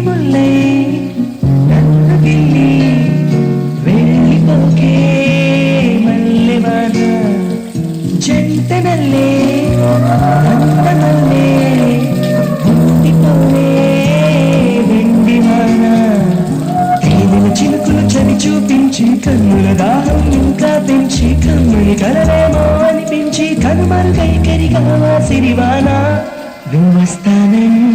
ముల్లై నన్ను గిల్లి వెళ్ళిపోకే మల్లెవాన జంటనల్లే అందమల్లే ఉండిపోవే వెండివాన తేలిన చినుకులు చవి చూపించి కన్నుల దాహం ఇంకా పెంచి కమ్మడి కలవేమో అనిపించి కనుమరుగై కరిగా సిరివాన నువ్వొస్తానంటే